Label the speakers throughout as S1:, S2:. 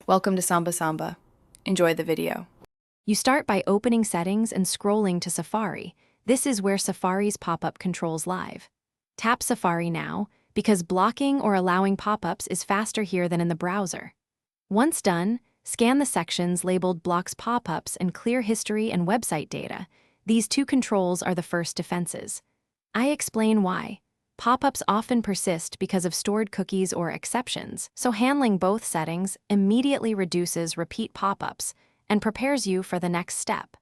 S1: Welcome to Samba Samba. Enjoy the video.
S2: You start by opening Settings and scrolling to Safari. This is where Safari's pop-up controls live. Tap Safari now, because blocking or allowing pop-ups is faster here than in the browser. Once done, scan the sections labeled Blocks Pop-ups and Clear History and Website Data. These two controls are the first defenses. I explain why. Pop-ups often persist because of stored cookies or exceptions, so handling both settings immediately reduces repeat pop-ups and prepares you for the next step.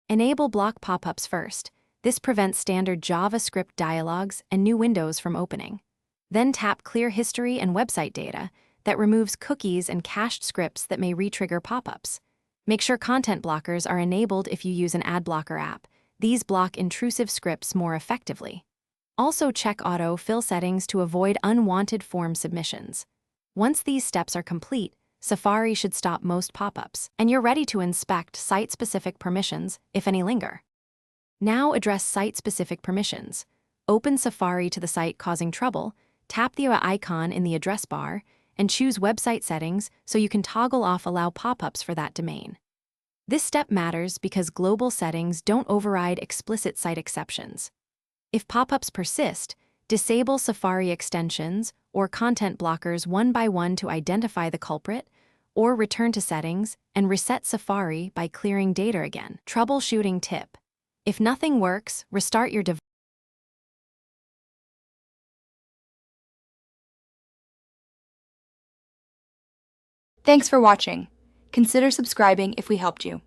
S2: Enable block pop-ups first. This prevents standard JavaScript dialogues and new windows from opening. Then tap Clear History and Website Data that removes cookies and cached scripts that may re-trigger pop-ups. Make sure content blockers are enabled if you use an ad blocker app. These block intrusive scripts more effectively. Also check auto-fill settings to avoid unwanted form submissions. Once these steps are complete, Safari should stop most pop-ups, and you're ready to inspect site-specific permissions, if any linger. Now address site-specific permissions. Open Safari to the site causing trouble, tap the icon in the address bar, and choose Website Settings so you can toggle off Allow pop-ups for that domain. This step matters because global settings don't override explicit site exceptions. If pop-ups persist, disable Safari extensions or content blockers one by one to identify the culprit, or return to settings and reset Safari by clearing data again. Troubleshooting tip. If nothing works, restart your device.
S1: Thanks for watching. Consider subscribing if we helped you.